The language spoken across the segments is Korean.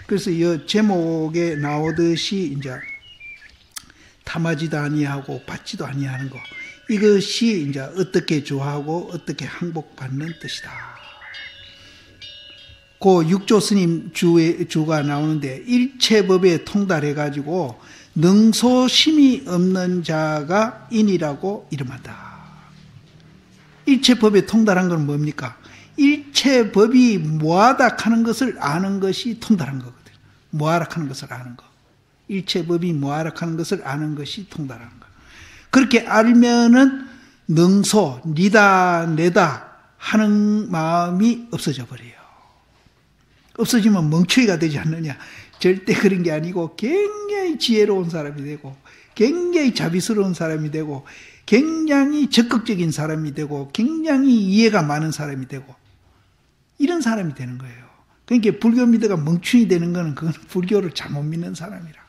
그래서 이 제목에 나오듯이 이제 탐하지도 아니하고 받지도 아니하는 거, 이것이 이제 어떻게 좋아하고 어떻게 항복받는 뜻이다. 그 육조 스님 주가 나오는데 일체법에 통달해가지고 능소심이 없는 자가 인이라고 이름한다. 일체법에 통달한 건 뭡니까? 일체법이 무아닥하는 것을 아는 것이 통달한 거거든요. 무아닥하는 것을 아는 거. 일체법이 무아닥하는 것을 아는 것이 통달하는 거. 그렇게 알면은 능소, 니다, 내다 하는 마음이 없어져 버려요. 없어지면 멍청이가 되지 않느냐? 절대 그런 게 아니고 굉장히 지혜로운 사람이 되고 굉장히 자비스러운 사람이 되고 굉장히 적극적인 사람이 되고 굉장히 이해가 많은 사람이 되고 이런 사람이 되는 거예요. 그러니까 불교 믿어가 멍충이 되는 거는 그건 불교를 잘못 믿는 사람이라.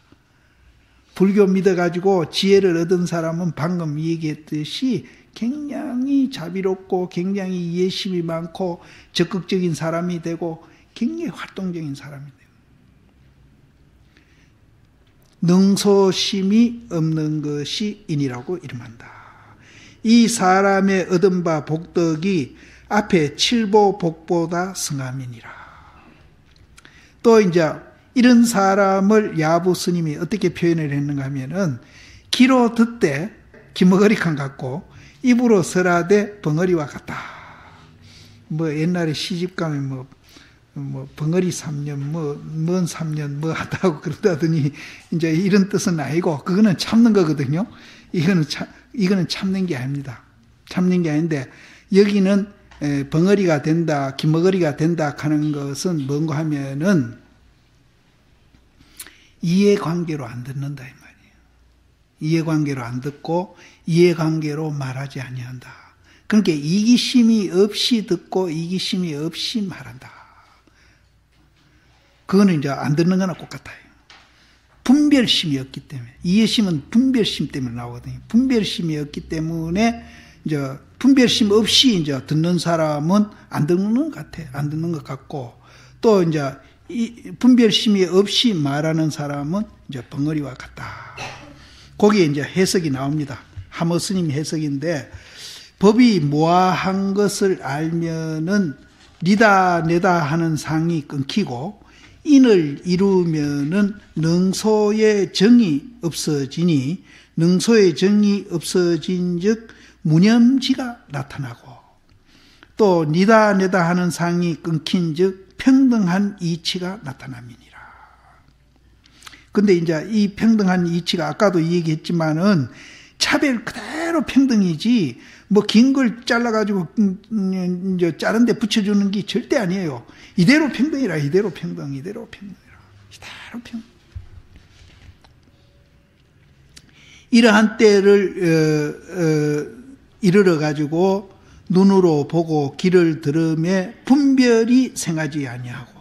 불교 믿어가지고 지혜를 얻은 사람은 방금 얘기했듯이 굉장히 자비롭고 굉장히 이해심이 많고 적극적인 사람이 되고 굉장히 활동적인 사람이 돼요. 능소심이 없는 것이 인이라고 이름한다. 이 사람의 얻은 바 복덕이 앞에 칠보복보다 승함이니라. 또 이제 이런 사람을 야부 스님이 어떻게 표현을 했는가 하면은 귀로 듣되 기머거리칸 같고 입으로 설하되 벙어리와 같다. 뭐 옛날에 시집 가면 뭐 벙어리 3년 먼 3년 하다고 그러다더니 이제 이런 뜻은 아니고 그거는 참는 거거든요. 이거는 참는 게 아닙니다. 참는 게 아닌데 여기는 벙어리가 된다, 기머거리가 된다 하는 것은 뭔가 하면은 이해관계로 안 듣는다 이 말이에요. 이해관계로 안 듣고 이해관계로 말하지 아니한다. 그러니까 이기심이 없이 듣고 이기심이 없이 말한다. 그거는 이제 안 듣는 거나 똑같아요. 분별심이 없기 때문에. 이해심은 분별심 때문에 나오거든요. 분별심이 없기 때문에 이제 분별심 없이 이제 듣는 사람은 안 듣는 것 같아. 안 듣는 것 같고 또 이제 이 분별심이 없이 말하는 사람은 이제 벙어리와 같다. 거기에 이제 해석이 나옵니다. 하모 스님 해석인데 법이 무아한 것을 알면은 니다 내다 하는 상이 끊기고 인을 이루면은 능소의 정이 없어지니 능소의 정이 없어진즉 무념지가 나타나고 또 니다 내다 하는 상이 끊긴즉 평등한 이치가 나타남이니라. 근데 이제 이 평등한 이치가 아까도 얘기했지만은 차별 그대로 평등이지 뭐 긴 걸 잘라가지고 이제 자른 데 붙여주는 게 절대 아니에요. 이대로 평등이라. 이대로 평등이라. 이대로 평등. 이러한 때를 이르러 가지고 눈으로 보고 귀를 들음에 분별이 생하지 아니하고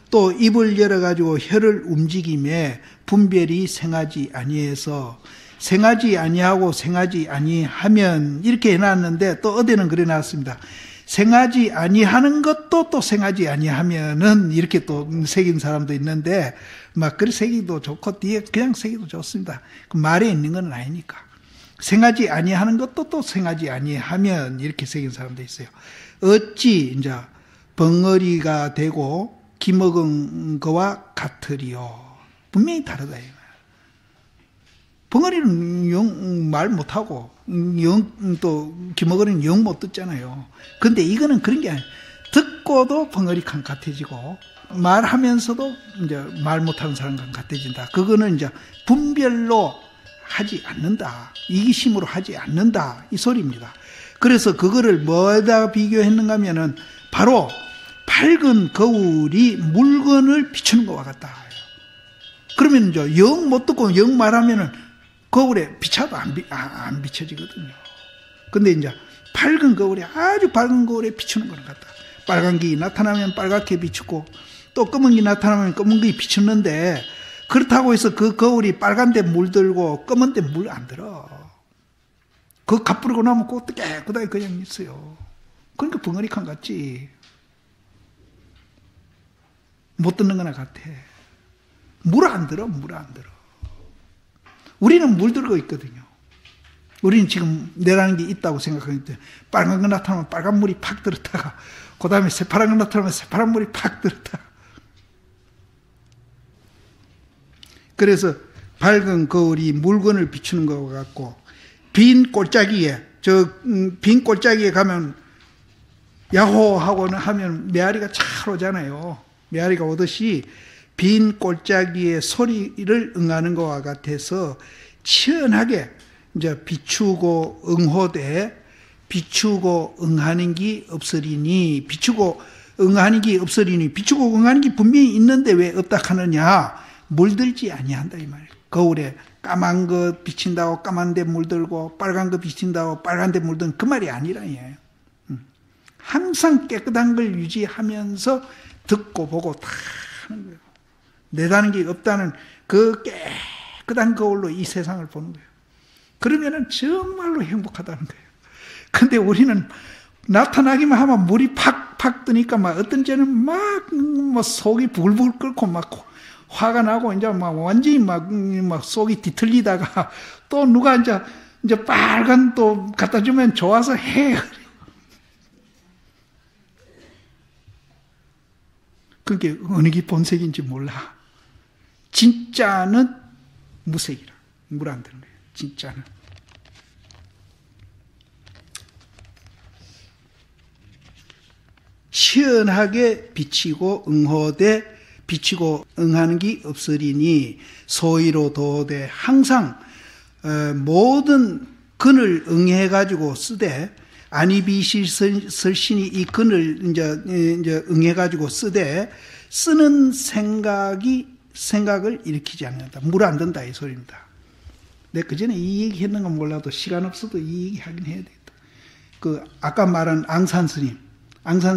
또 입을 열어 가지고 혀를 움직임에 분별이 생하지 아니해서 생하지 아니하고 생하지 아니하면 이렇게 해놨는데 또 어디는 그래 놨습니다. 생하지 아니하는 것도 또 생하지 아니하면은 이렇게 또 새긴 사람도 있는데 막 그리 새기도 좋고 뒤에 그냥 새기도 좋습니다. 그 말에 있는 건 아니니까. 생하지 아니하는 것도 또 생하지 아니하면 이렇게 새긴 사람도 있어요. 어찌 이제 벙어리가 되고 기먹은 거와 같으리요. 분명히 다르다. 벙어리는 영 말 못하고 또 기머거리는 영 못 듣잖아요. 근데 이거는 그런 게 아니에요. 듣고도 벙어리칸 같아지고 말하면서도 이제 말 못하는 사람과 같아진다. 그거는 이제 분별로 하지 않는다. 이기심으로 하지 않는다. 이 소리입니다. 그래서 그거를 뭐에다 비교했는가 하면은 바로 밝은 거울이 물건을 비추는 것과 같다. 그러면 이제 영 못 듣고 영 말하면은 거울에 비춰도 안 비춰지거든요. 근데 이제 밝은 거울에 아주 밝은 거울에 비추는 것 같다. 빨간 게 나타나면 빨갛게 비추고 또 검은 게 나타나면 검은 게 비추는데 그렇다고 해서 그 거울이 빨간데 물들고 검은데 물 안 들어. 그거 가쁘고 나면 그거 깨끗하게 그냥 있어요. 그러니까 벙어리칸 같지. 못 듣는 거나 같아. 물 안 들어. 우리는 물 들고 있거든요. 우리는 지금 내라는 게 있다고 생각하는데 빨간 거 나타나면 빨간 물이 팍 들었다가 그 다음에 새파란 거 나타나면 새파란 물이 팍 들었다가 그래서 밝은 거울이 물건을 비추는 것 같고 빈 꼴짜기에 빈 꼴짜기에 가면 야호하고 하면 메아리가 잘 오잖아요. 메아리가 오듯이 빈 꼴짜기에 소리를 응하는 것과 같아서 시원하게 이제 비추고 응하는 게 없으리니 비추고 응하는 게 분명히 있는데 왜 없다 하느냐? 물들지 아니한다 이 말이에요. 거울에 까만 거 비친다고 까만 데 물들고 빨간 거 비친다고 빨간 데 물든 그 말이 아니라 얘예요. 항상 깨끗한 걸 유지하면서 듣고 보고 다 하는 거예요. 내다는 게 없다는 그 깨끗한 거울로 이 세상을 보는 거예요. 그러면은 정말로 행복하다는 거예요. 근데 우리는 나타나기만 하면 물이 팍팍 뜨니까 막 어떤 때는 막 속이 부글부글 끓고 막 화가 나고 이제 막 완전히 막 속이 뒤틀리다가 또 누가 이제 빨간 또 갖다 주면 좋아서 해. 그게 어느 게 본색인지 몰라. 진짜는 무색이라. 물 안 드는 거예요. 진짜는. 시원하게 비치고 응하는 게 없으리니 소위로 도되 항상 모든 근을 응해가지고 쓰되 아니비실설신이 이 근을 이제 응해가지고 쓰는 생각을 일으키지 않는다. 물 안 든다 이 소리입니다. 내가 그 전에 이 얘기 했는 건 몰라도 시간 없어도 이 얘기 하긴 해야 되겠다. 아까 말한 앙산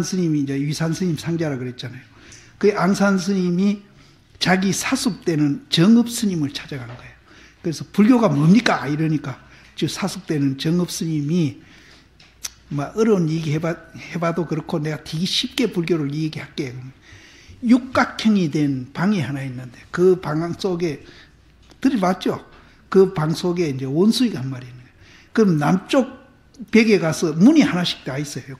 스님이 이제 위산 스님 상자라 그랬잖아요. 그 앙산 스님이 자기 사숙 때는 정읍 스님을 찾아간 거예요. 그래서 불교가 뭡니까? 이러니까 사숙 때는 정읍 스님이 어려운 얘기 해봐도 그렇고 내가 되게 쉽게 불교를 얘기할게요. 육각형이 된 방이 하나 있는데 그 방 속에 들어봤죠? 그 방 속에 이제 원수이가 한 마리 있는 거예요. 그럼 남쪽 벽에 가서 문이 하나씩 다 있어요.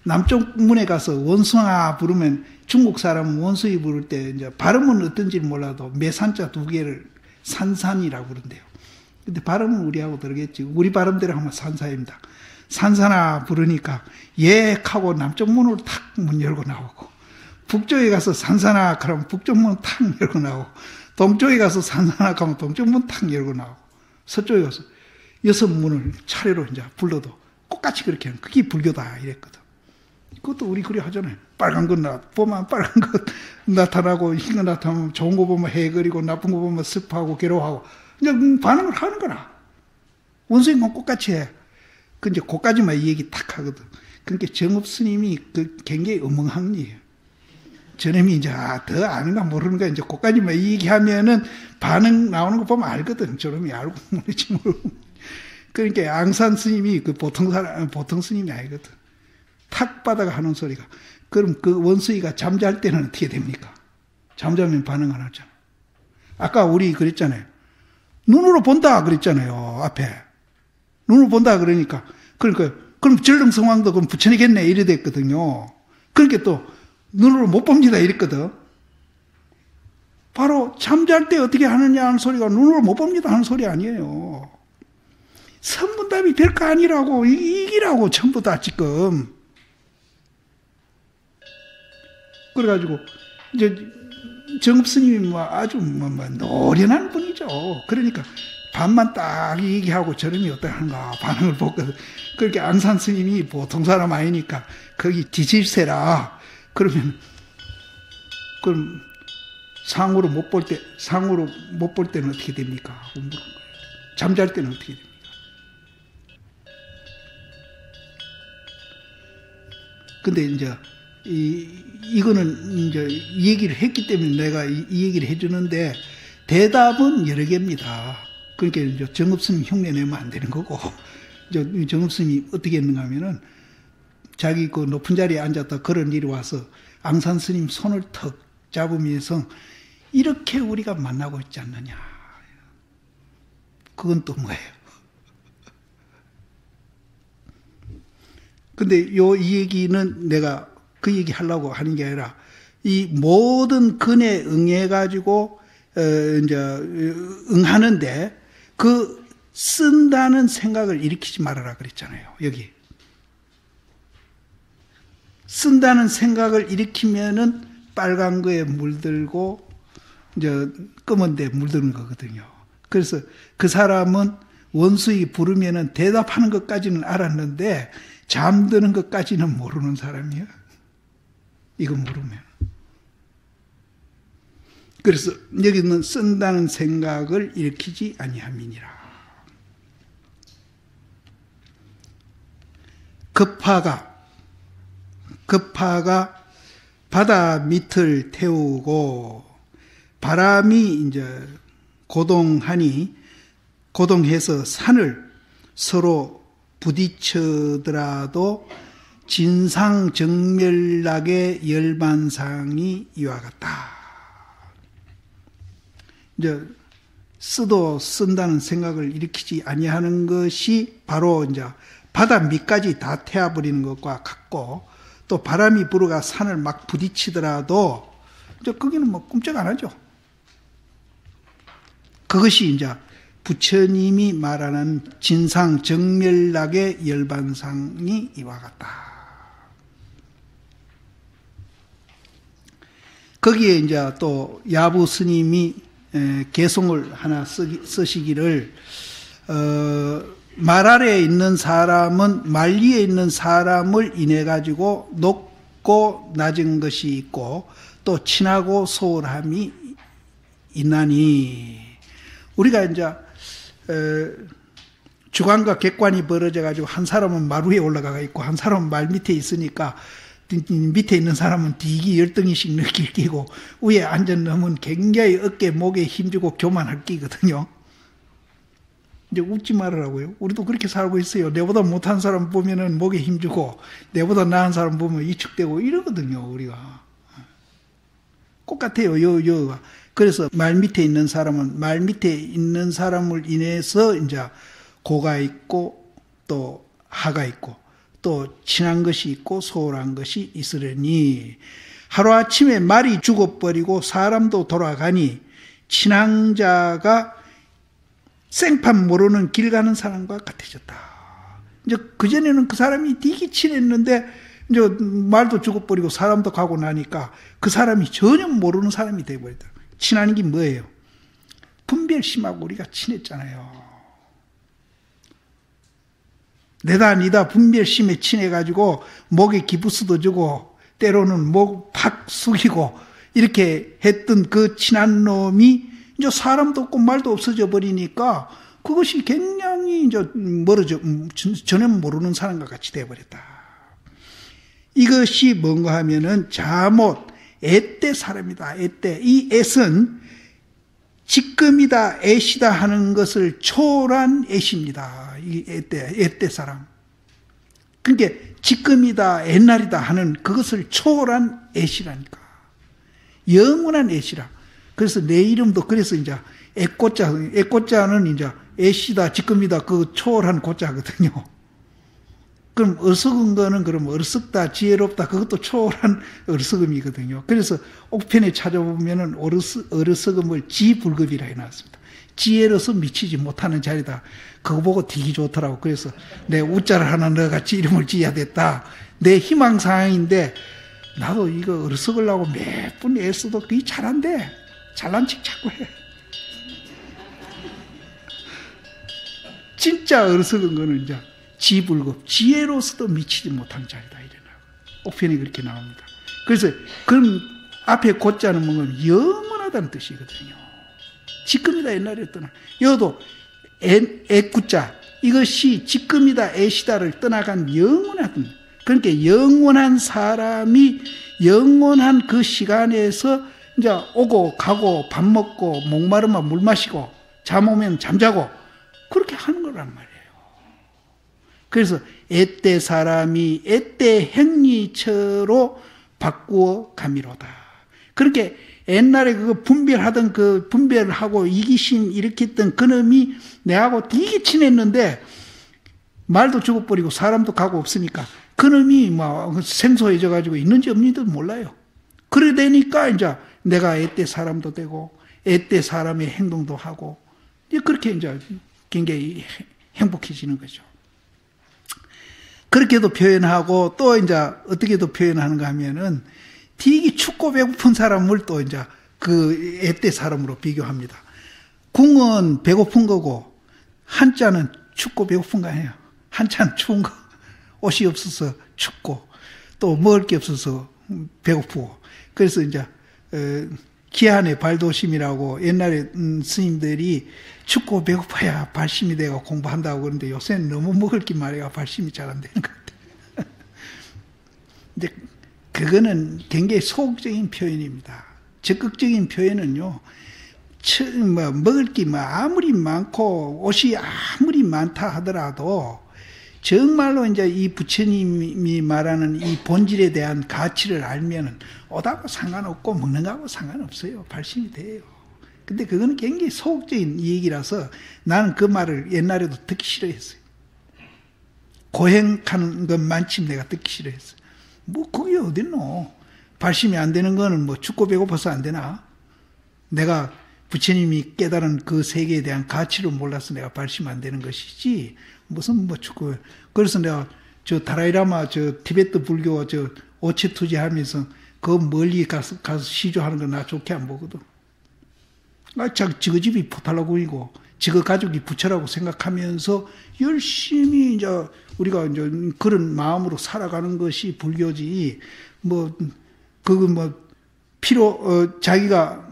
남쪽 문에 가서 원숭아 부르면 중국 사람은 원수이 부를 때 이제 발음은 어떤지 몰라도 매산자 두 개를 산산이라고 부른대요. 근데 발음은 우리하고 다르겠지. 우리 발음대로 하면 산사입니다. 산사나 부르니까 하고 남쪽 문으로 탁 문 열고 나오고 북쪽에 가서 산사나 그러면 북쪽 문 탁 열고 나오고 동쪽에 가서 산사나 가면 동쪽 문 탁 열고 나오고 서쪽에 가서 6문을 차례로 이제 불러도 똑같이 그렇게 하는 그게 불교다 이랬거든. 그것도 우리 그리 하잖아요. 빨간 거 보면 빨간 거 나타나고 흰 거 나타나면 좋은 거 보면 해거리고 나쁜 거 보면 습하고 괴로워하고 이제 반응을 하는 거라. 원수인건 똑같이 해. 그 이제 그까지만 이 얘기 탁 하거든. 그러니까 정읍 스님이 굉장히 어멍학리예요. 저놈이 이제 더 아는가 모르는가 이제 그까지만 이 얘기하면은 반응 나오는 거 보면 알거든. 저놈이 알고 모르지 모르고. 그러니까 앙산 스님이 보통 스님이 아니거든. 탁 바다가 하는 소리가. 그럼 그 원수이가 잠잘 때는 어떻게 됩니까? 잠자면 반응 안 하잖아. 아까 우리 그랬잖아요. 눈으로 본다 그랬잖아요. 앞에. 눈으로 본다 그러니까. 그럼 전릉성왕도 그럼 부처니겠네 이래 됐거든요. 그러니까 또 눈으로 못 봅니다 이랬거든. 바로 잠잘 때 어떻게 하느냐 하는 소리가 눈으로 못 봅니다 하는 소리 아니에요. 선문답이 별거 아니라고 이기라고 전부 다 지금. 그래가지고 이제 정읍 스님이 아주 노련한 분이죠. 그러니까 반만 딱 얘기하고 저놈이 어떠한가 반응을 보거든. 그렇게 앙산 스님이 보통 사람 아니니까 거기 뒤질세라. 그럼 상으로 못 볼 때는 어떻게 됩니까? 하고 물은 거예요. 잠잘 때는 어떻게 됩니까? 근데 이제 이거는 이제 이 얘기를 했기 때문에 내가 이 얘기를 해주는데 대답은 여러 개입니다. 그러니까 이제 정읍스님 흉내 내면 안 되는 거고, 이제 정읍스님이 어떻게 했는가 하면은 자기 그 높은 자리에 앉았다 그런 일이 와서 앙산 스님 손을 턱 잡으면서 이렇게 우리가 만나고 있지 않느냐. 그건 또 뭐예요? 근데 이 얘기는 내가 그 얘기 하려고 하는 게 아니라 이 모든 근에 응해가지고 이제 응하는데 그 쓴다는 생각을 일으키지 말아라 그랬잖아요. 여기 쓴다는 생각을 일으키면은 빨간 거에 물들고 이제 검은 데 물드는 거거든요. 그래서 그 사람은 원수이 부르면은 대답하는 것까지는 알았는데 잠드는 것까지는 모르는 사람이야. 이거 모르면. 그래서 여기는 쓴다는 생각을 일으키지 아니함이니라. 급파가 바다 밑을 태우고 바람이 이제 고동해서 산을 서로 부딪혀더라도 진상정멸락의 열반상이 이와 같다. 이제 쓴다는 생각을 일으키지 아니하는 것이 바로 이제 바다 밑까지 다 태워버리는 것과 같고, 또 바람이 불어가 산을 막 부딪히더라도 이제 거기는 뭐 꼼짝 안 하죠. 그것이 이제 부처님이 말하는 진상정멸락의 열반상이 이와 같다. 거기에 이제 또 야부 스님이 개송을 하나 쓰시기를, 말 아래에 있는 사람은 말 위에 있는 사람을 인해 가지고 높고 낮은 것이 있고 또 친하고 소홀함이 있나니, 우리가 이제 주관과 객관이 벌어져 가지고 한 사람은 말 위에 올라가 있고 한 사람은 말 밑에 있으니까 밑에 있는 사람은 뒤기 열등이씩 느낄 끼고 위에 앉은 놈은 굉장히 어깨 목에 힘주고 교만할 끼거든요. 이제 웃지 말으라고요. 우리도 그렇게 살고 있어요. 내보다 못한 사람 보면은 목에 힘주고 내보다 나은 사람 보면 위축되고 이러거든요. 우리가 똑같아요. 그래서 말 밑에 있는 사람은 말 밑에 있는 사람을 인해서 이제 고가 있고 또 하가 있고 또 친한 것이 있고 소홀한 것이 있으려니, 하루아침에 말이 죽어버리고 사람도 돌아가니 친한 자가 생판 모르는 길 가는 사람과 같아졌다. 이제 그전에는 그 사람이 되게 친했는데 이제 말도 죽어버리고 사람도 가고 나니까 그 사람이 전혀 모르는 사람이 되어버렸다. 친한 게 뭐예요? 분별심하고 우리가 친했잖아요. 내다 니다 분별심에 친해가지고 목에 기부스도 주고 때로는 목 팍 숙이고 이렇게 했던 그 친한 놈이 이제 사람도 없고 말도 없어져 버리니까 그것이 굉장히 이제 전혀 모르는 사람과 같이 되어버렸다. 이것이 뭔가 하면은 자못, 애때 사람이다. 애때. 이 애는 지금이다, 애시다 하는 것을 초월한 애십니다. 이 애때 사람. 그러니까 지금이다, 옛날이다 하는 그것을 초월한 애시라니까. 영원한 애시라. 그래서 내 이름도 그래서 이제 애꽃자는 이제 애시다, 지금이다 그 초월한 꽃자거든요. 그럼 어리석은 거는 그럼 어리석다, 지혜롭다 그것도 초월한 어리석음이거든요. 그래서 옥편에 찾아보면은 어리석음을 지불급이라 해놨습니다. 지혜로서 미치지 못하는 자리다. 그거 보고 되게 좋더라고. 그래서 내 우자를 하나 넣어같이 이름을 지어야 됐다. 내 희망사항인데 나도 이거 어리석으려고 몇 분 애써도 그게 잘한대. 잘난 척 자꾸 해. 진짜 어리석은 거는 이제 지불급, 지혜로서도 미치지 못한 자리다. 이래나. 옥편이 그렇게 나옵니다. 그래서 그럼 앞에 곧자는 뭔가 영원하다는 뜻이거든요. 지금이다 옛날에 떠나. 여도 애구자 이것이 지금이다 애시다를 떠나간 영원하던, 그러니까 영원한 사람이 영원한 그 시간에서 이제 오고 가고 밥 먹고 목마르면 물 마시고 잠 오면 잠자고 그렇게 하는 거란 말이에요. 그래서 애때 사람이 애때 행리처로 바꾸어 가미로다. 그렇게 옛날에 그거 분별하던 그 분별하고 이기심 일으켰던 그놈이 내하고 되게 친했는데 말도 죽어버리고 사람도 가고 없으니까 그놈이 막 생소해져 가지고 있는지 없는지도 몰라요. 그래 되니까 이제 내가 애때 사람도 되고 애때 사람의 행동도 하고 그렇게 이제 굉장히 행복해지는 거죠. 그렇게도 표현하고 또 이제 어떻게도 표현하는가 하면은 되게 춥고 배고픈 사람을 또 이제 그 애때 사람으로 비교합니다. 궁은 배고픈 거고 한자는 춥고 배고픈 거 아니에요. 한자는 추운 거. 옷이 없어서 춥고 또 먹을 게 없어서 배고프고. 그래서 이제 기한의 발도심이라고 옛날에 스님들이 춥고 배고파야 발심이 되고 공부한다고 그러는데 요새는 너무 먹을 게 많아야 발심이 잘 안 되는 것 같아요. 근데 그거는 굉장히 소극적인 표현입니다. 적극적인 표현은요, 먹을 게 아무리 많고 옷이 아무리 많다 하더라도 정말로 이제 이 부처님이 말하는 이 본질에 대한 가치를 알면은 옷하고 상관없고 먹는 거하고 상관없어요. 발심이 돼요. 근데 그거는 굉장히 소극적인 얘기라서 나는 그 말을 옛날에도 듣기 싫어했어요. 고행하는 것만큼 내가 듣기 싫어했어요. 뭐 그게 어딨노? 발심이 안 되는 거는 뭐 춥고 배고파서 안 되나? 내가 부처님이 깨달은 그 세계에 대한 가치를 몰라서 내가 발심 안 되는 것이지 무슨 뭐 춥고. 그래서 내가 저 다라이라마 저 티베트 불교 저 오체투지 하면서 그 멀리 가서 시조하는 거 나 좋게 안 보거든. 저거 집이 포탈라군이고 저거 가족이 부처라고 생각하면서 열심히 이제 우리가 이제 그런 마음으로 살아가는 것이 불교지. 뭐 그거 뭐 자기가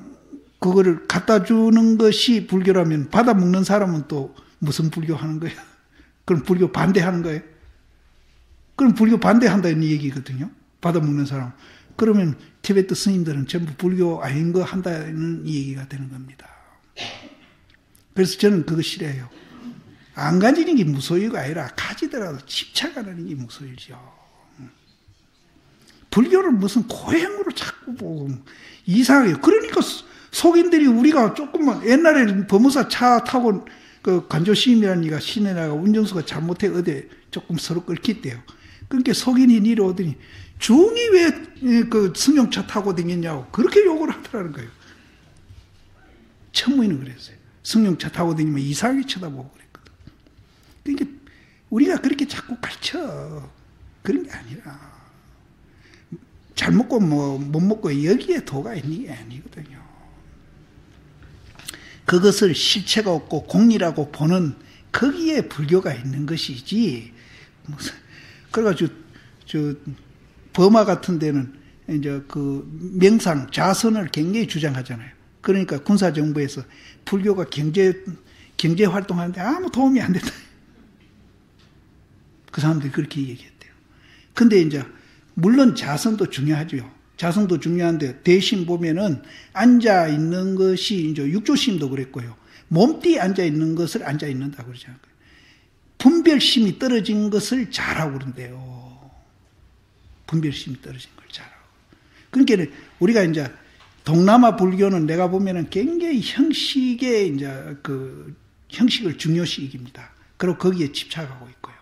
그거를 갖다 주는 것이 불교라면 받아 먹는 사람은 또 무슨 불교 하는 거예요? 그럼 불교 반대하는 거예요? 그럼 불교 반대한다는 얘기거든요. 받아 먹는 사람. 그러면 티베트 스님들은 전부 불교 아닌 거 한다는 얘기가 되는 겁니다. 그래서 저는 그거 싫어해요. 안 가지는 게 무소유가 아니라 가지더라도 집착하는 게 무소유죠. 불교를 무슨 고행으로 자꾸 보고 이상해요. 그러니까 속인들이 우리가 조금만 옛날에 법무사 차 타고 그 관조시임이라는 이가 시내나가 운전수가 잘못해 어디 조금 서로 끓겠대요. 그러니까 속인이 내려오더니 중이 왜 그 승용차 타고 다녔냐고 그렇게 욕을 하더라는 거예요. 천무이는 그랬어요. 승용차 타고 다니면 이상하게 쳐다보고 그랬거든. 그러니까 우리가 그렇게 자꾸 가르쳐. 그런 게 아니라 잘 먹고 뭐 못 먹고 여기에 도가 있는 게 아니거든요. 그것을 실체가 없고 공리라고 보는 거기에 불교가 있는 것이지. 무슨 그래가지고 버마 같은 데는 이제 그 명상 자선을 굉장히 주장하잖아요. 그러니까 군사정부에서 불교가 경제 활동하는데 아무 도움이 안 된다. 그 사람들이 그렇게 얘기했대요. 근데 이제 물론 자선도 중요하죠. 자선도 중요한데 대신 보면은 앉아 있는 것이 이제 육조심도 그랬고요. 몸띠 앉아 있는 것을 앉아 있는다 그러잖아요. 분별심이 떨어진 것을 잘하고 그런데요. 분별심이 떨어진 걸 잘하고. 그러니까 우리가 이제 동남아 불교는 내가 보면은 굉장히 형식의 이제 그 형식을 중요시 여깁니다. 그리고 거기에 집착하고 있고요.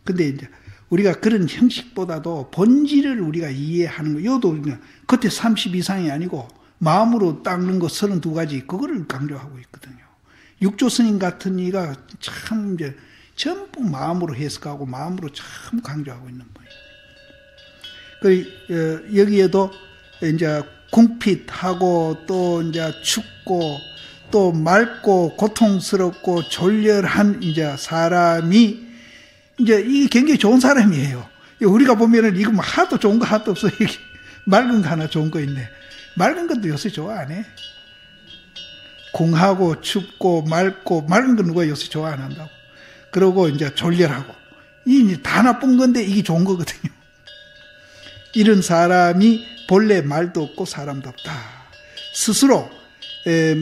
근데 이제 우리가 그런 형식보다도 본질을 우리가 이해하는 거, 이것도 겉에 30 이상이 아니고 마음으로 닦는 거 32가지, 그거를 강조하고 있거든요. 육조 스님 같은 이가 참 이제 전부 마음으로 해석하고 마음으로 참 강조하고 있는 거예요. 여기에도 이제 궁핍하고 또 이제 춥고 또 맑고 고통스럽고 졸렬한 이제 사람이 이제 이게 굉장히 좋은 사람이에요. 우리가 보면은 이거 뭐 하도 좋은 거 하도 없어. 이게 맑은 거 하나 좋은 거 있네. 맑은 것도 요새 좋아 안 해? 궁하고 춥고 맑고 맑은 거 누가 요새 좋아 안 한다고. 그러고 이제 졸렬하고 이 다 나쁜 건데 이게 좋은 거거든요. 이런 사람이 본래 말도 없고 사람도 없다. 스스로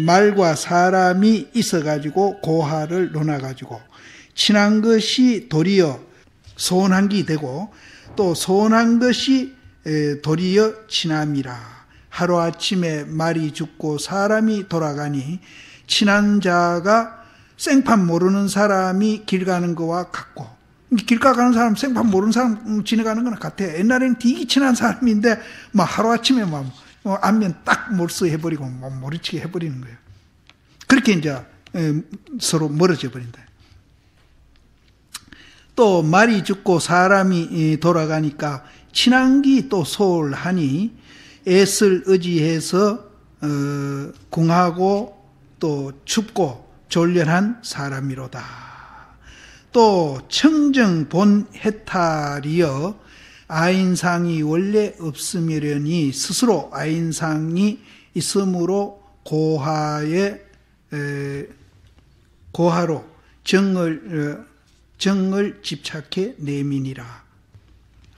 말과 사람이 있어가지고 고하를 논해가지고 친한 것이 도리어 소원한 게 되고 또 소원한 것이 도리어 친함이라 하루아침에 말이 죽고 사람이 돌아가니 친한 자가 생판 모르는 사람이 길 가는 거와 같고, 길 가는 사람 생판 모르는 사람 지나가는 거나 같아. 옛날에는 되게 친한 사람인데 막 하루아침에 막 안면 딱 몰수해버리고 모리치게 해버리는 거예요. 그렇게 이제 서로 멀어져 버린다. 또 말이 죽고 사람이 돌아가니까 친한기 또 소홀하니 애쓸 의지해서 궁하고 또 춥고 졸렬한 사람이로다. 또 청정 본 해탈이여 아인상이 원래 없으려니 스스로 아인상이 있으므로 고하로 정을 집착해 내민이라.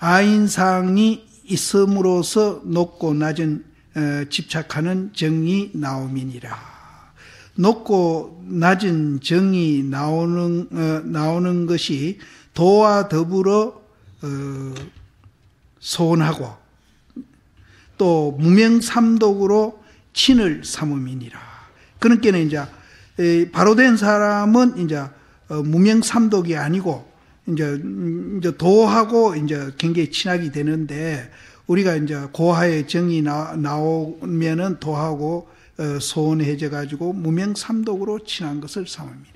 아인상이 있음으로써 높고 낮은 집착하는 정이 나옴이니라. 높고 낮은 정이 나오는 것이 도와 더불어 소원하고 또 무명삼독으로 친을 삼음이니라. 그러니까 이제 바로된 사람은 이제 무명삼독이 아니고 이제 도하고 이제 굉장히 친하게 되는데, 우리가 이제 고하의 정이 나오면은 도하고 소원해져 가지고 무명삼독으로 친한 것을 삼음이니라.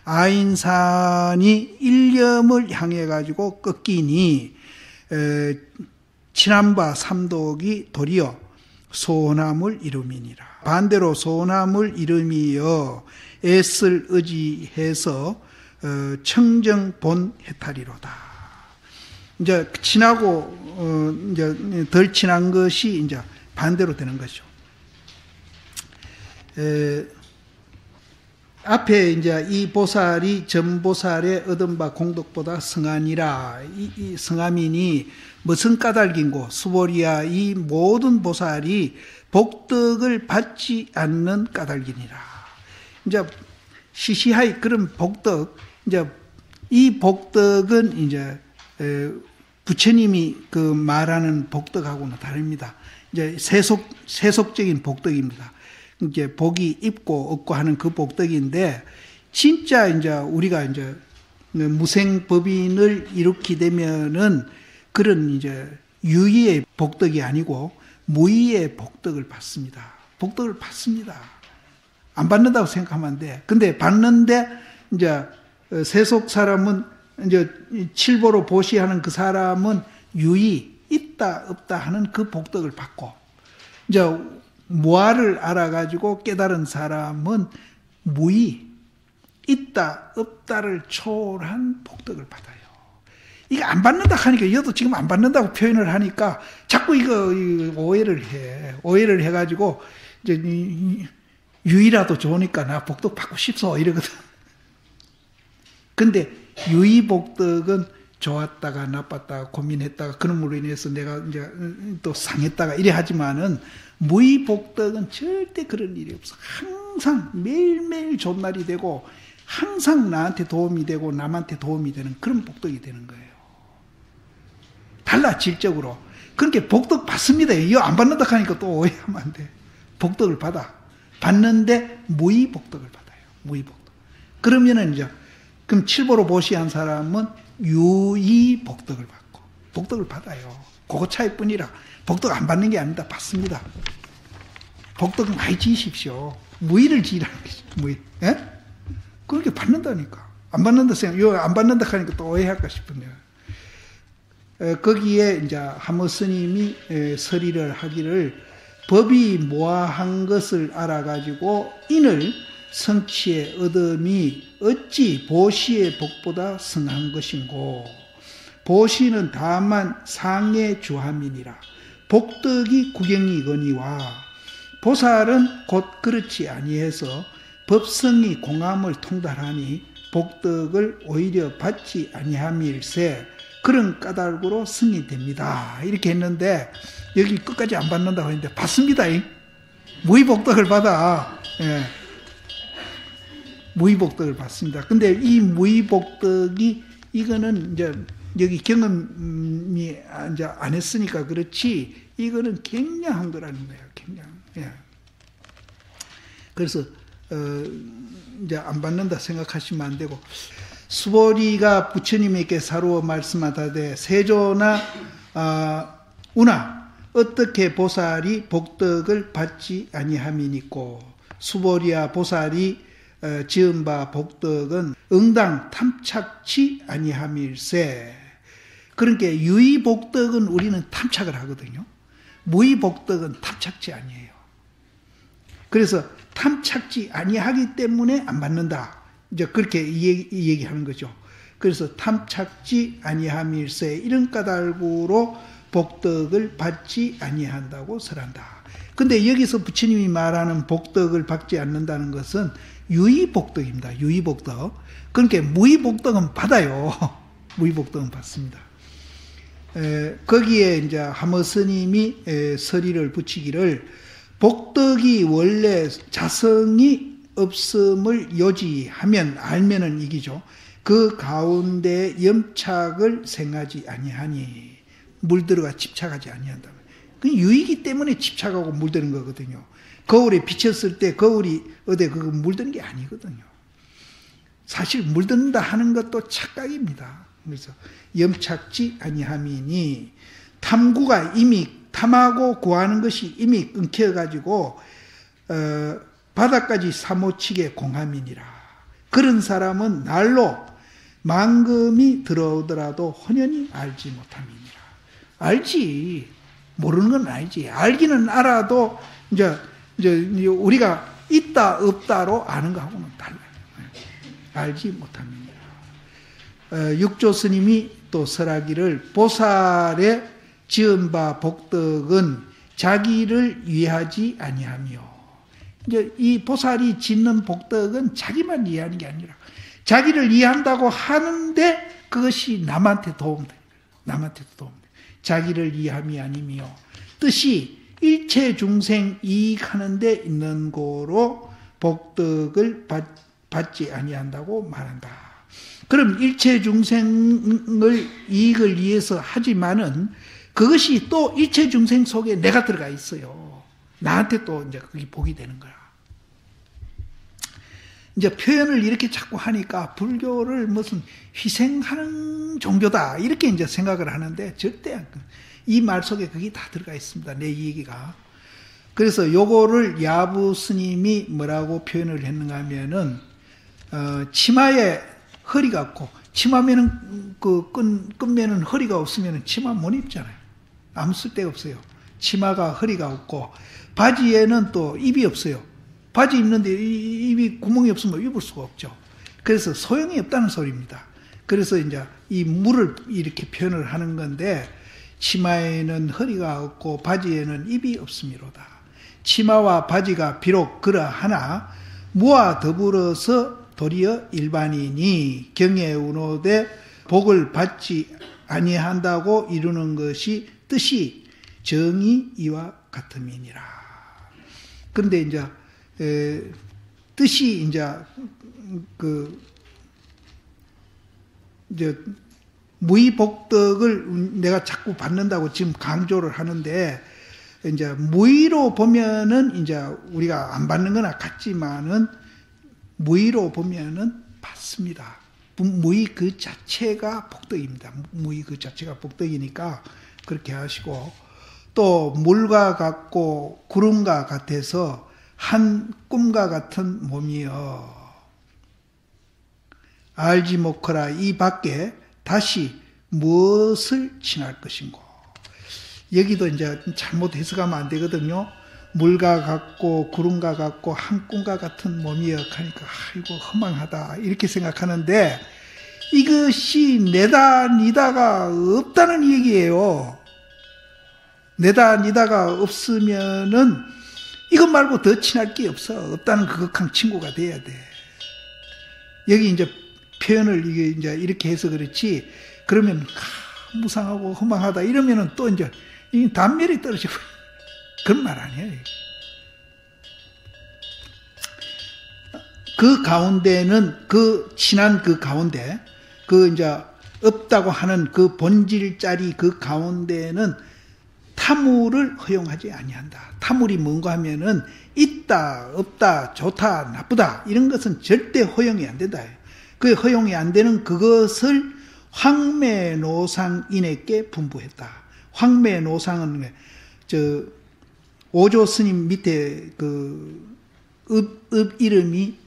아인산이 일념을 향해 가지고 꺾이니 친한바 삼독이 도리어 소원함을 이름이니라. 반대로 소원함을 이름이여 애쓸 의지해서 청정 본 해탈이로다. 이제 친하고 이제 덜 친한 것이 이제 반대로 되는 거죠. 앞에 이제 이 보살이 전보살의 얻은 바 공덕보다 성하니라. 이 성함이니 무슨 까닭인고 수보리야 이 모든 보살이 복덕을 받지 않는 까닭이니라. 이제 시시하이 그런 복덕, 이제 이 복덕은 이제 부처님이 그 말하는 복덕하고는 다릅니다. 이제 세속적인 복덕입니다. 이제 복이 있고 없고 하는 그 복덕인데, 진짜 이제 우리가 이제 무생법인을 이루게 되면은 그런 이제 유의의 복덕이 아니고 무의의 복덕을 받습니다. 복덕을 받습니다. 안 받는다고 생각하면 안 돼. 근데 받는데 이제 세속 사람은 이제 칠보로 보시하는 그 사람은 유의 있다 없다 하는 그 복덕을 받고, 이제 무아를 알아가지고 깨달은 사람은 무의 있다 없다를 초월한 복덕을 받아요. 이거 안 받는다 하니까, 여도 지금 안 받는다고 표현을 하니까 자꾸 이거 오해를 해. 오해를 해가지고 이제 유의라도 좋으니까 나 복덕 받고 싶소 이러거든. 근데 유의 복덕은 좋았다가 나빴다가 고민했다가 그놈으로 인해서 내가 이제 또 상했다가 이래 하지만은, 무의 복덕은 절대 그런 일이 없어. 항상 매일매일 좋은 날이 되고 항상 나한테 도움이 되고 남한테 도움이 되는 그런 복덕이 되는 거예요. 달라, 질적으로. 그렇게 복덕 받습니다. 이거 안 받는다 하니까 또 오해하면 안 돼. 복덕을 받는데 무의 복덕을 받아요. 무의 복덕. 그러면은 이제 그럼 칠보로 보시한 사람은 유의 복덕을 받고 복덕을 받아요. 그거 차이뿐이라. 복덕 안 받는 게 아닙니다. 받습니다. 복덕 많이 지으십시오. 무의를 지으라는 거죠. 무의. 예? 그렇게 받는다니까. 안 받는다 생각, 안 받는다 하니까 또 오해할까 싶은데요. 거기에 이제 하모 스님이 서리를 하기를, 법이 모아한 것을 알아가지고 인을 성취에 얻음이 어찌 보시의 복보다 성한 것인고, 보시는 다만 상의 주함이니라. 복덕이 구경이거니와 보살은 곧 그렇지 아니해서 법성이 공함을 통달하니 복덕을 오히려 받지 아니함일세 그런 까닭으로 승이 됩니다. 이렇게 했는데, 여기 끝까지 안 받는다고 했는데 받습니다. 무의복덕을 받아. 예. 무의복덕을 받습니다. 근데 이 무의복덕이, 이거는 이제 여기 경험이 이제 안 했으니까 그렇지, 이거는 굉장한 거라는 거예요. 굉장한. 예. 그래서 이제 안 받는다 생각하시면 안 되고, 수보리가 부처님에게 사루어 말씀하다되 세조나 우나 어떻게 보살이 복덕을 받지 아니함이니꼬. 수보리와 보살이 지은 바 복덕은 응당 탐착치 아니함일세. 그러니까 유의복덕은 우리는 탐착을 하거든요. 무의복덕은 탐착지 아니에요. 그래서 탐착지 아니하기 때문에 안 받는다. 이제 그렇게 얘기하는 거죠. 그래서 탐착지 아니함일세 이런 까닭으로 복덕을 받지 아니한다고 설한다. 근데 여기서 부처님이 말하는 복덕을 받지 않는다는 것은 유의복덕입니다. 유의복덕. 그러니까 무의복덕은 받아요. 무의복덕은 받습니다. 거기에 이제 하모 스님이 서리를 붙이기를 복덕이 원래 자성이 없음을 요지하면 알면은 이기죠. 그 가운데 염착을 생하지 아니하니 물들어가 집착하지 아니한다. 그 유이기 때문에 집착하고 물드는 거거든요. 거울에 비쳤을 때 거울이 어디 그거 물드는 게 아니거든요. 사실 물든다 하는 것도 착각입니다. 그래서 염착지 아니함이니 탐구가 이미 탐하고 구하는 것이 이미 끊겨가지고 바닥까지 사모치게 공함이니라. 그런 사람은 날로 만금이 들어오더라도 혼연히 알지 못함이니라. 알지. 모르는 건 알지. 알기는 알아도 이제 우리가 있다 없다로 아는 거하고는 달라요. 알지 못함이니라. 육조 스님이 또 설하기를 보살의 지은 바 복덕은 자기를 위하지 아니하며, 이제 이 보살이 짓는 복덕은 자기만 이해하는 게 아니라 자기를 이해한다고 하는데 그것이 남한테 도움돼. 남한테도 도움돼. 자기를 이해함이 아니며 뜻이 일체 중생 이익하는 데 있는 거로 복덕을 받지 아니한다고 말한다. 그럼 일체 중생을 이익을 위해서 하지만은 그것이 또 일체 중생 속에 내가 들어가 있어요. 나한테 또 이제 그게 복이 되는 거야. 이제 표현을 이렇게 자꾸 하니까 불교를 무슨 희생하는 종교다 이렇게 이제 생각을 하는데 절대 이 말 속에 그게 다 들어가 있습니다. 내 얘기가. 그래서 요거를 야부 스님이 뭐라고 표현을 했는가 하면은 치마에 허리가 없고, 치마면은 그 끈면은 허리가 없으면 치마 못 입잖아요. 아무 쓸데가 없어요. 치마가 허리가 없고 바지에는 또 입이 없어요. 바지 입는데 입이 구멍이 없으면 입을 수가 없죠. 그래서 소용이 없다는 소리입니다. 그래서 이제 이 물을 이렇게 표현을 하는 건데, 치마에는 허리가 없고 바지에는 입이 없음이로다. 치마와 바지가 비록 그러하나 무와 더불어서 도리어 일반인이 경외운호되 복을 받지 아니한다고 이루는 것이 뜻이 정이 이와 같음이니라. 그런데 이제 뜻이 이제 무의복덕을 내가 자꾸 받는다고 지금 강조를 하는데, 이제 무의로 보면은 이제 우리가 안 받는 거나 같지만은 무의로 보면은 받습니다. 무의 그 자체가 복덕입니다. 무의 그 자체가 복덕이니까 그렇게 하시고, 또 물과 같고 구름과 같아서 한 꿈과 같은 몸이여 알지 못하라. 이 밖에 다시 무엇을 지날 것인고. 여기도 이제 잘못 해석하면 안 되거든요. 물과 같고 구름과 같고 한 꿈과 같은 몸이여 하니까 아이고 허망하다 이렇게 생각하는데, 이것이 내다 니다가 없다는 얘기예요. 내다 니다가 없으면은 이것 말고 더 친할 게 없어. 없다는 극악한 친구가 돼야 돼. 여기 이제 표현을 이제 이렇게 해서 그렇지, 그러면 무상하고 허망하다 이러면은 또 이제 단멸이 떨어지고 그런 말 아니에요. 그 가운데는 그 친한 그 가운데, 그 이제 없다고 하는 그 본질짜리 그 가운데는 다 탐울을 허용하지 아니한다. 탐울이 뭔가 하면은 있다, 없다, 좋다, 나쁘다 이런 것은 절대 허용이 안 된다. 그 허용이 안 되는 그것을 황매노상인에게 분부했다. 황매노상은 오조 스님 밑에 읍 이름이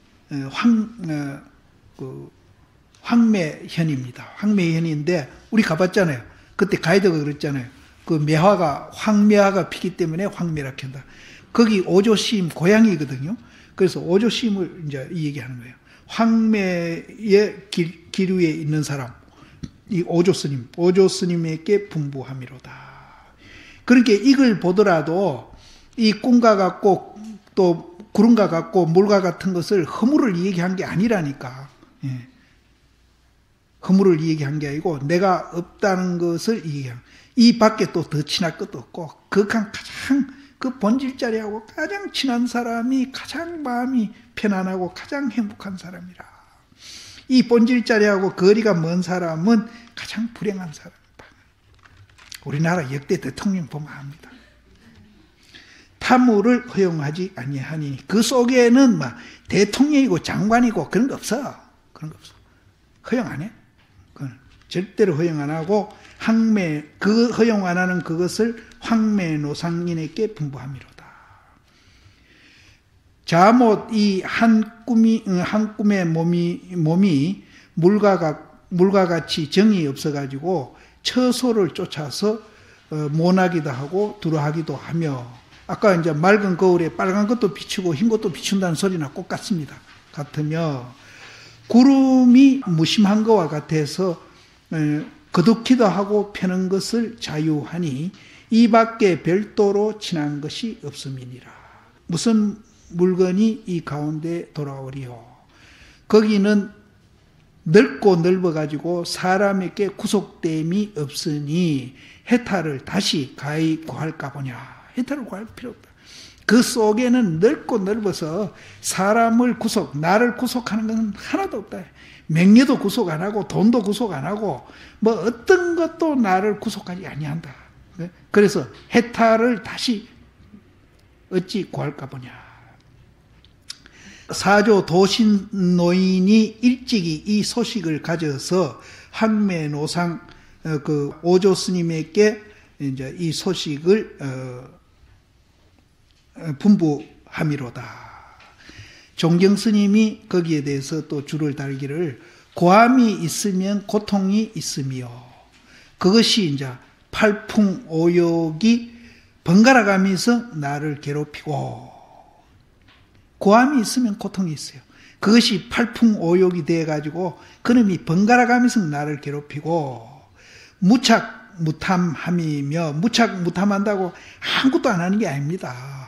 황매현입니다. 황매현인데 우리 가봤잖아요. 그때 가이드가 그랬잖아요. 그 매화가 황매화가 피기 때문에 황매라 한다. 거기 오조 스님 고향이거든요. 그래서 오조 스님을 이제 이 얘기하는 거예요. 황매의 기류에 있는 사람, 이 오조 스님에게 분부함이로다. 그러니까 이걸 보더라도 이 꿈과 같고 또 구름과 같고 물과 같은 것을 허물을 얘기한 게 아니라니까. 예. 허물을 얘기한 게 아니고 내가 없다는 것을 얘기한. 이 밖에 또 더 친할 것도 없고 가장 그 본질자리하고 가장 친한 사람이 가장 마음이 편안하고 가장 행복한 사람이라. 이 본질자리하고 거리가 먼 사람은 가장 불행한 사람이다. 우리나라 역대 대통령 보면 압니다. 탐울을 허용하지 아니하니 그 속에는 막 대통령이고 장관이고 그런 거 없어. 그런 거 없어. 허용 안 해. 그건 절대로 허용 안 하고 그 허용 안 하는 그것을 황매노상인에게 분부함이로다. 자못 이 한 꿈의 몸이 물과 같이 정이 없어가지고 처소를 쫓아서 모나기도 하고 두루하기도 하며 아까 이제 맑은 거울에 빨간 것도 비추고 흰 것도 비춘다는 소리나 똑같습니다. 같으며 구름이 무심한 것과 같아서 거두기도 하고 펴는 것을 자유하니 이 밖에 별도로 친한 것이 없음이니라. 무슨 물건이 이 가운데 돌아오리요. 거기는 넓고 넓어가지고 사람에게 구속됨이 없으니 해탈을 다시 가히 구할까 보냐. 해탈을 구할 필요 없다. 그 속에는 넓고 넓어서 사람을 나를 구속하는 것은 하나도 없다. 명예도 구속 안 하고 돈도 구속 안 하고 뭐 어떤 것도 나를 구속하지 아니한다. 그래서 해탈을 다시 어찌 구할까 보냐. 사조 도신노인이 일찍이 이 소식을 가져서 황매노상 그 오조 스님에게 이제 이 소식을 분부함이로다. 종경 스님이 거기에 대해서 또 줄을 달기를 고함이 있으면 고통이 있으며 그것이 이제 팔풍오욕이 번갈아 가면서 나를 괴롭히고 고함이 있으면 고통이 있어요. 그것이 팔풍오욕이 돼가지고 그놈이 번갈아 가면서 나를 괴롭히고 무착무탐함이며 무착무탐한다고 아무것도 안 하는 게 아닙니다.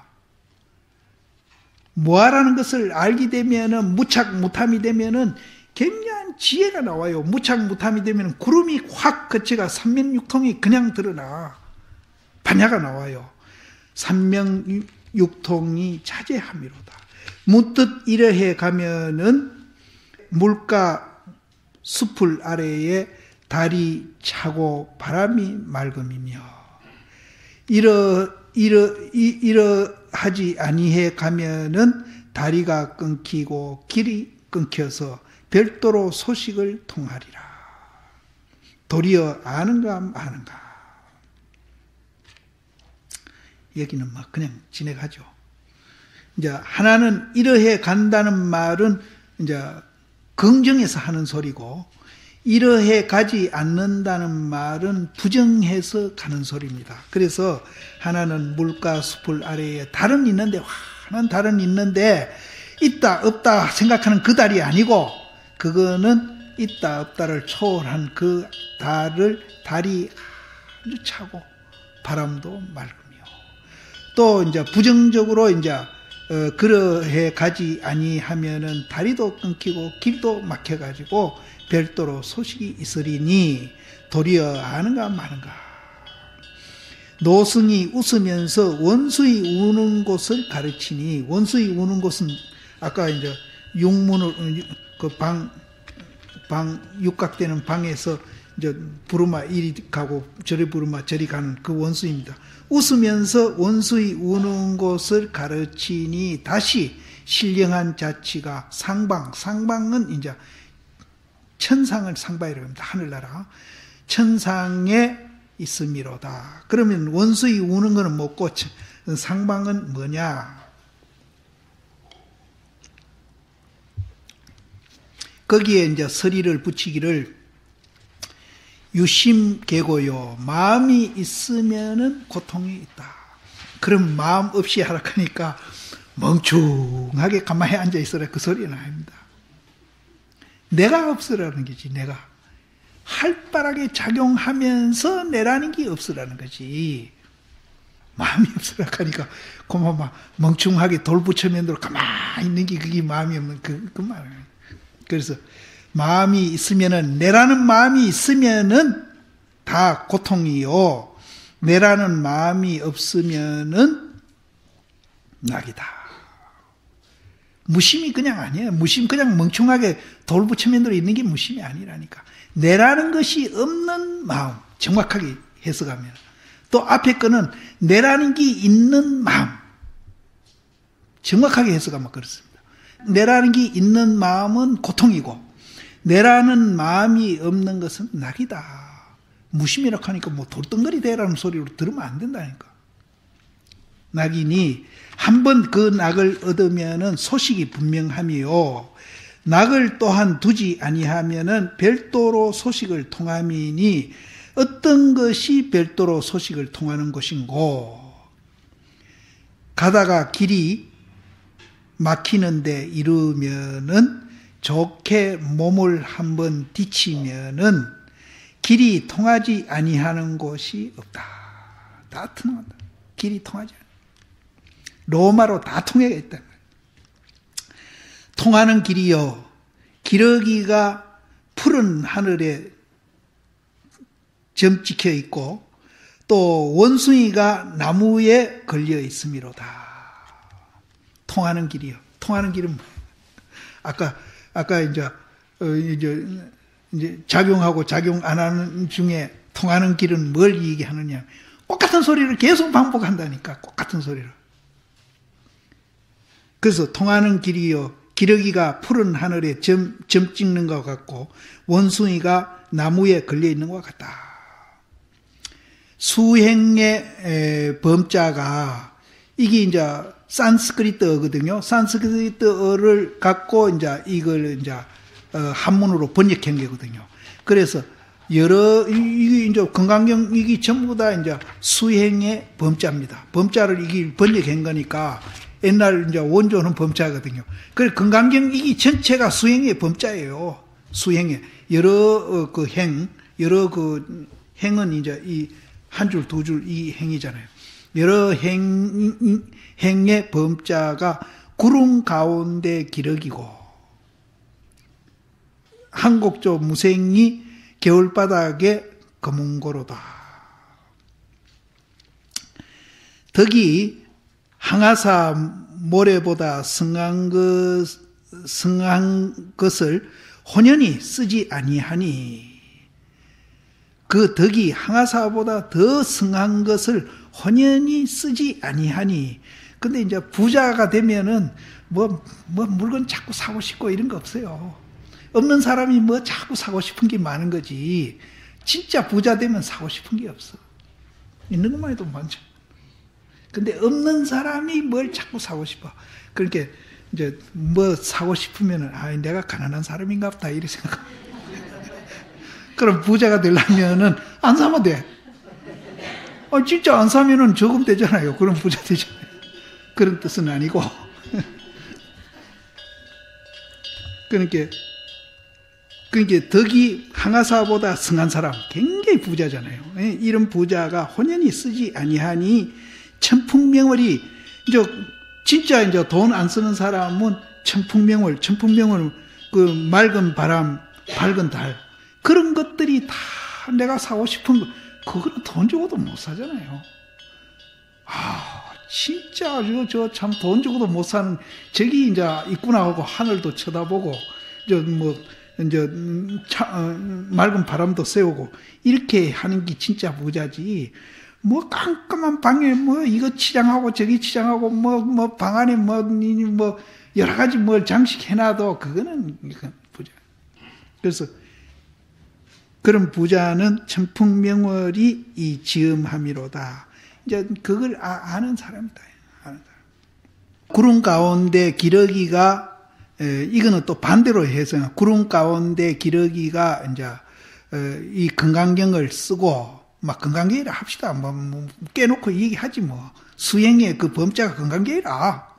뭐하라는 것을 알게 되면은 무착무탐이 되면은 굉장한 지혜가 나와요. 무착무탐이 되면은 구름이 확 거쳐가 삼명육통이 그냥 드러나 반야가 나와요. 삼명육통이 자제함이로다. 문득 이러해 가면은 물가 숲을 아래에 달이 차고 바람이 맑음이며 이러하지 아니해 가면은 다리가 끊기고 길이 끊겨서 별도로 소식을 통하리라. 도리어 아는가 마는가. 여기는 막 그냥 지나가죠. 이제 하나는 이러해 간다는 말은 이제 긍정해서 하는 소리고 이러해 가지 않는다는 말은 부정해서 가는 소리입니다. 그래서 하나는 물가 숲을 아래에 달은 있는데 환한 달은 있는데 있다 없다 생각하는 그 달이 아니고 그거는 있다 없다를 초월한 그 달이 아주 차고 바람도 맑으며 또 이제 부정적으로 이제 그러해 가지 아니하면은 다리도 끊기고 길도 막혀가지고 별도로 소식이 있으리니 도리어 아는가 마는가. 노승이 웃으면서 원수이 우는 곳을 가르치니 원수이 우는 곳은 아까 이제 육문을 육각되는 방에서 이제 부르마 이리 가고 저리 부르마 저리 가는 그 원수입니다. 웃으면서 원수의 우는 곳을 가르치니 다시 신령한 자치가 상방은 이제 천상을 상방이라고 합니다. 하늘나라 천상에 있음이로다. 그러면 원수의 우는 거는 뭐고 상방은 뭐냐? 거기에 이제 서리를 붙이기를 유심계고요. 마음이 있으면은 고통이 있다. 그럼 마음 없이 하락하니까 멍충하게 가만히 앉아 있어라. 그 소리는 아닙니다. 내가 없으라는 거지. 내가 활발하게 작용하면서 내라는 게 없으라는 거지. 마음이 없으라 하니까 그만 막 멍충하게 돌부처면으로 가만히 있는 게 그게 마음이 없는 그 말이에요. 그래서 마음이 있으면은 내라는 마음이 있으면은 다 고통이요. 내라는 마음이 없으면은 낙이다. 무심이 그냥 아니에요. 무심 그냥 멍충하게 돌부처면으로 있는 게 무심이 아니라니까. 내라는 것이 없는 마음. 정확하게 해석하면. 또 앞에 거는 내라는 게 있는 마음. 정확하게 해석하면 그렇습니다. 내라는 게 있는 마음은 고통이고 내라는 마음이 없는 것은 낙이다. 무심이라고 하니까 뭐 돌덩거리 되라는 소리로 들으면 안 된다니까. 낙이니 한번 그 낙을 얻으면은 소식이 분명하며 낙을 또한 두지 아니하면은 별도로 소식을 통함이니 어떤 것이 별도로 소식을 통하는 것인고 가다가 길이 막히는데 이르면은 좋게 몸을 한번 뒤치면은 길이 통하지 아니하는 곳이 없다. 다 통한다. 길이 통하지 않아. 로마로 다 통해가 있다. 통하는 길이요. 기러기가 푸른 하늘에 점 찍혀 있고 또 원숭이가 나무에 걸려 있음이로다. 통하는 길이요. 통하는 길은 아까 이제 작용하고 작용 안 하는 중에 통하는 길은 뭘 얘기하느냐. 똑같은 소리를 계속 반복한다니까. 똑같은 소리를. 그래서 통하는 길이요. 기러기가 푸른 하늘에 점 찍는 것 같고 원숭이가 나무에 걸려 있는 것 같다. 수행의 범자가 이게 이제 산스크리트어거든요. 산스크리트어를 갖고 이제 이걸 이제 한문으로 번역한 거거든요. 그래서 이게 이제 건강경 이게 전부 다 이제 수행의 범자입니다. 범자를 이게 번역한 거니까 옛날 이제 원조는 범자거든요. 그래서 건강경 이게 전체가 수행의 범자예요. 수행의 여러 여러 그 행은 이제 이 한 줄 두 줄 이 행이잖아요. 여러 행의 범자가 구름 가운데 기러기고 한곡조 무생이 겨울바닥에 거문고로다. 덕이 항아사 모래보다 성한 것을 혼연히 쓰지 아니하니 그 덕이 항아사보다 더 성한 것을 혼연히 쓰지 아니하니. 근데 이제 부자가 되면은 뭐 물건 자꾸 사고 싶고 이런 거 없어요. 없는 사람이 뭐 자꾸 사고 싶은 게 많은 거지. 진짜 부자 되면 사고 싶은 게 없어. 있는 것만 해도 많죠. 근데 없는 사람이 뭘 자꾸 사고 싶어. 그러니까 이제 뭐 사고 싶으면은 내가 가난한 사람인가 보다 이렇게 생각합니다. 그럼 부자가 되려면은 안 사면 돼. 진짜 안 사면은 저금 되잖아요. 그럼 부자 되잖아요. 그런 뜻은 아니고. 그러니까 덕이 항아사보다 성한 사람, 굉장히 부자잖아요. 이런 부자가 혼연히 쓰지 아니하니 천풍명월이 진짜 이제 돈 안 쓰는 사람은 천풍명월 그 맑은 바람, 밝은 달 그런 것들이 다 내가 사고 싶은 거 그거는 돈 주고도 못 사잖아요. 진짜 저 참 돈 주고도 못 사는 저기 이제 있구나 하고 하늘도 쳐다보고 이제 맑은 바람도 쐬오고 이렇게 하는 게 진짜 부자지. 뭐 깜깜한 방에 뭐 이거 치장하고 저기 치장하고 뭐 방 안에 뭐 여러 가지 뭘 장식해놔도 그거는 부자. 그래서 그런 부자는 천풍명월이 이 지음함이로다. 이제 그걸 아는 사람이다. 아는 사람. 구름 가운데 기러기가 이거는 또 반대로 해서 구름 가운데 기러기가 이제 이 건강경을 쓰고 막 건강계이라 합시다. 뭐 깨놓고 얘기하지 뭐. 수행의 그 범자가 건강계이라.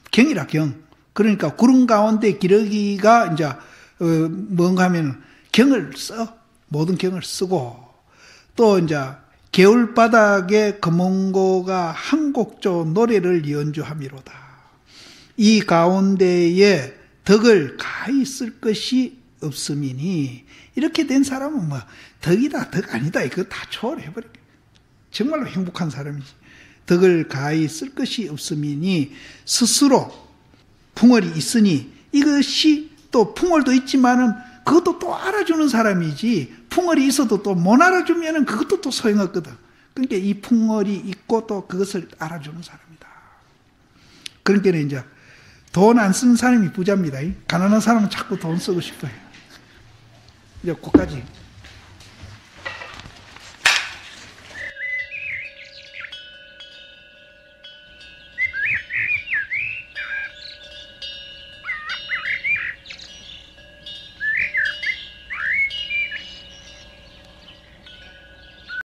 경이라 경. 그러니까 구름 가운데 기러기가 이제 뭔가 하면 경을 써. 모든 경을 쓰고 또 이제 겨울바닥에 금원고가 한곡조 노래를 연주함이로다. 이 가운데에 덕을 가히 쓸 것이 없음이니 이렇게 된 사람은 뭐 덕이다 덕 아니다 이거 다 초월해버려. 정말로 행복한 사람이지. 덕을 가히 쓸 것이 없음이니 스스로 풍월이 있으니 이것이 또 풍월도 있지만은 그것도 또 알아주는 사람이지 풍월이 있어도 또 못 알아주면은 그것도 또 소용없거든. 그러니까 이 풍월이 있고 또 그것을 알아주는 사람이다. 그러니까 이제 돈 안 쓰는 사람이 부자입니다. 가난한 사람은 자꾸 돈 쓰고 싶어요. 이제 거기까지.